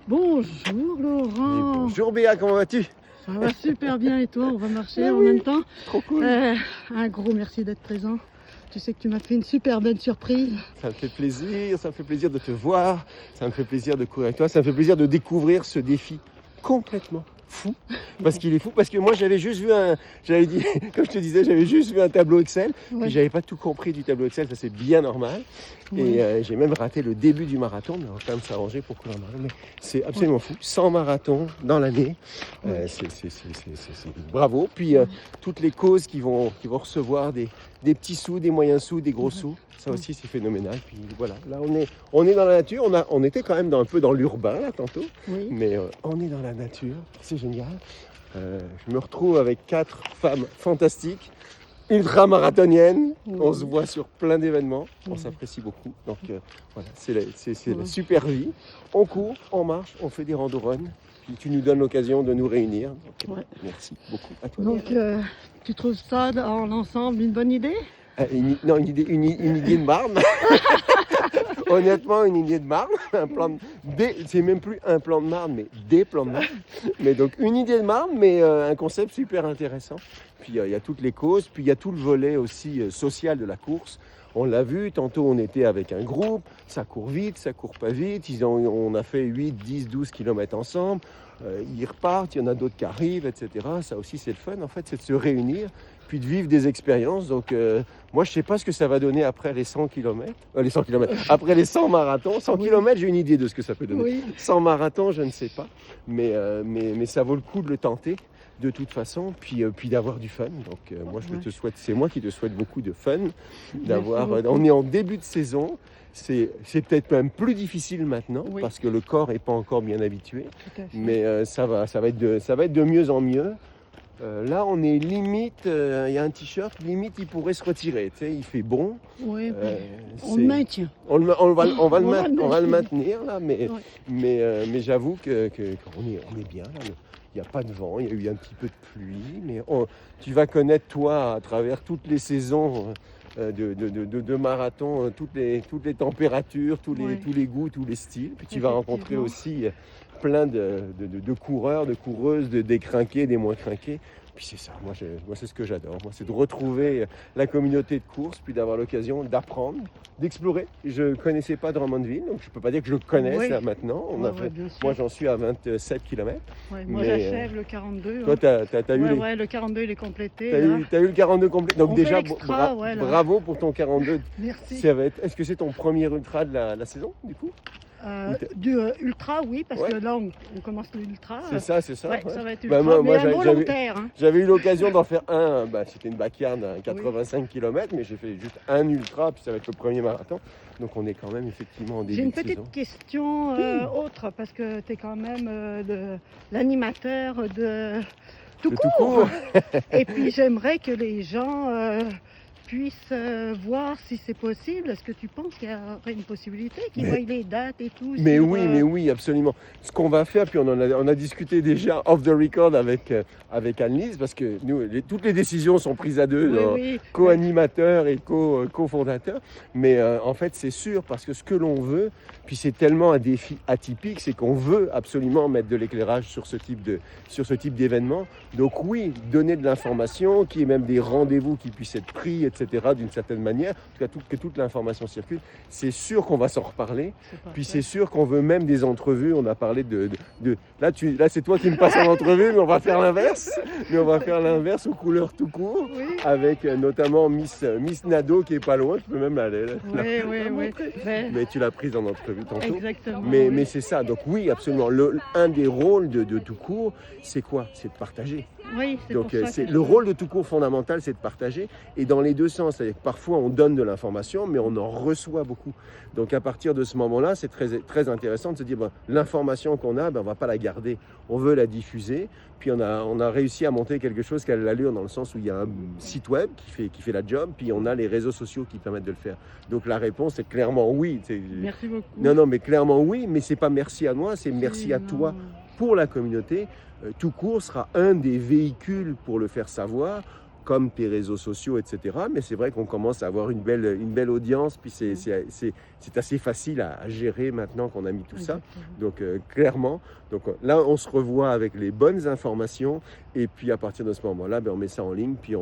Bonjour Laurent. Bonjour Béa, comment vas-tu? Ça va super bien et toi? On va marcher Ah en oui, même temps. trop cool. Un gros merci d'être présent. Tu sais que tu m'as fait une super belle surprise. Ça me fait plaisir de te voir, ça me fait plaisir de courir avec toi, ça me fait plaisir de découvrir ce défi complètement fou. Parce qu'il est fou, parce que moi j'avais juste vu j'avais dit, comme je te disais, j'avais juste vu un tableau Excel, Ouais. puis j'avais pas tout compris du tableau Excel, ça c'est bien normal. Ouais. Et j'ai même raté le début du marathon, mais on va quand même s'arranger pour courir un marathon. Mais c'est absolument fou, 100 marathons dans l'année, c'est bravo. Puis toutes les causes qui vont recevoir des petits sous, des moyens sous, des gros sous, ça aussi c'est phénoménal. Puis voilà, là on est dans la nature, on était quand même un peu dans l'urbain là tantôt, Oui. mais on est dans la nature, c'est génial. Je me retrouve avec 4 femmes fantastiques, ultra-marathoniennes. Oui. On se voit sur plein d'événements, on Oui. s'apprécie beaucoup. Donc voilà, c'est la super vie. On court, on marche, on fait des rando-runs. Puis tu nous donnes l'occasion de nous réunir. Donc, Ouais. merci beaucoup à toi. Donc tu trouves ça dans l'ensemble une bonne idée? Non, une idée de marne. Honnêtement, une idée de marne. C'est même plus un plan de marne, mais des plans de marne. Mais donc une idée de marne, mais un concept super intéressant. Puis il y a toutes les causes, puis il y a tout le volet aussi social de la course. On l'a vu, tantôt on était avec un groupe, ça court vite, ça court pas vite. On a fait 8, 10, 12 km ensemble. Ils repartent, il y en a d'autres qui arrivent, etc. Ça aussi c'est le fun en fait, c'est de se réunir, puis de vivre des expériences. Donc moi je sais pas ce que ça va donner après les 100 km. Après les 100 marathons. 100 Oui. km, j'ai une idée de ce que ça peut donner. Oui. 100 marathons, je ne sais pas. Mais ça vaut le coup de le tenter de toute façon, puis d'avoir du fun. Donc moi c'est moi qui te souhaite beaucoup de fun. On est en début de saison. C'est peut-être même plus difficile maintenant parce que le corps n'est pas encore bien habitué. Mais ça va être de mieux en mieux. Là, on est limite, il y a un t-shirt, limite, il pourrait se retirer. Tu sais, il fait bon. Oui, on le maintient. On va le maintenir, là, mais j'avoue qu'on est bien. Là. Il n'y a pas de vent, il y a eu un petit peu de pluie, mais tu vas connaître, toi, à travers toutes les saisons de marathon, toutes les températures, tous les goûts, tous les styles. Puis tu vas rencontrer aussi plein de coureurs, de coureuses, de décrinqués, des moins crinqués. Puis c'est ça, moi c'est ce que j'adore. Moi c'est de retrouver la communauté de course, puis d'avoir l'occasion d'apprendre, d'explorer. Je ne connaissais pas Drummondville, donc je ne peux pas dire que je le connaisse là maintenant. Moi j'en suis à 27 km. Ouais, moi j'achève le 42. Toi t'as eu le 42 il est complété. T'as eu le 42 complet. Donc déjà bravo pour ton 42. Merci. Est-ce que c'est ton premier ultra de la saison du coup? Du ultra, oui, parce que là, on commence l'ultra. C'est ça. Ouais, ça va être ultra, mais volontaire. J'avais eu l'occasion d'en faire un, c'était une backyard à 85 km, mais j'ai fait juste un ultra, puis ça va être le premier marathon. Donc on est quand même effectivement en début de saison. J'ai une petite question autre, parce que tu es quand même l'animateur de tout court. Et puis j'aimerais que les gens puissent voir si c'est possible. Est-ce que tu penses qu'il y aurait une possibilité qu'ils voient les dates et tout? Mais oui, absolument. Ce qu'on va faire, puis on a discuté déjà off the record avec Anne-Lise, parce que nous, toutes les décisions sont prises à deux, co-animateurs et co-fondateurs. Mais en fait, c'est sûr, parce que ce que l'on veut, puis c'est tellement un défi atypique, c'est qu'on veut absolument mettre de l'éclairage sur ce type d'événement. Donc oui, donner de l'information, qu'il y ait même des rendez-vous qui puissent être pris, etc., d'une certaine manière, en tout cas que toute l'information circule. C'est sûr qu'on va s'en reparler. Puis c'est sûr qu'on veut même des entrevues. On a parlé là c'est toi qui me passes en entrevue, mais on va faire l'inverse. Mais on va faire l'inverse aux couleurs tout court, avec notamment Miss Nado qui est pas loin. Je peux même aller là. Oui. Mais tu l'as prise en entrevue tantôt. Exactement. Mais c'est ça. Donc oui, absolument. Un des rôles de tout court, c'est quoi? C'est de partager. Oui, c'est donc pour ça le rôle de tout court fondamental, c'est de partager, et dans les deux sens. C'est-à-dire que parfois on donne de l'information, mais on en reçoit beaucoup. Donc à partir de ce moment-là, c'est très, très intéressant de se dire l'information qu'on a, on va pas la garder, on veut la diffuser. Puis on a réussi à monter quelque chose qui a l'allure, dans le sens où il y a un site web qui fait la job, puis on a les réseaux sociaux qui permettent de le faire. Donc la réponse est clairement oui. Merci beaucoup. Non, mais clairement oui, mais c'est pas merci à moi, c'est merci à toi pour la communauté. Tout court sera un des véhicules pour le faire savoir. comme tes réseaux sociaux, etc. Mais c'est vrai qu'on commence à avoir une belle audience, puis c'est assez facile à gérer maintenant qu'on a mis tout ça. Donc clairement, là on se revoit avec les bonnes informations, et puis à partir de ce moment-là, on met ça en ligne, puis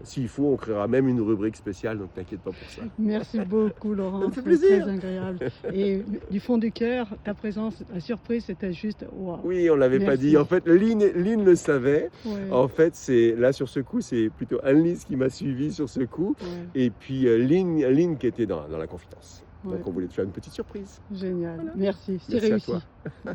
s'il faut, on créera même une rubrique spéciale, donc t'inquiète pas pour ça. Merci beaucoup Laurent, Ça me fait plaisir. très agréable. Et du fond du cœur, ta présence, la surprise, c'était juste waouh. Oui, on l'avait pas dit. En fait, Lynn le savait. Ouais. En fait, là sur ce coup, c'est plutôt Annelise qui m'a suivi sur ce coup. Ouais. Et puis Lynn qui était dans la confidence. Ouais. Donc on voulait te faire une petite surprise. Génial. Voilà. Merci, c'est Merci à réussi. toi.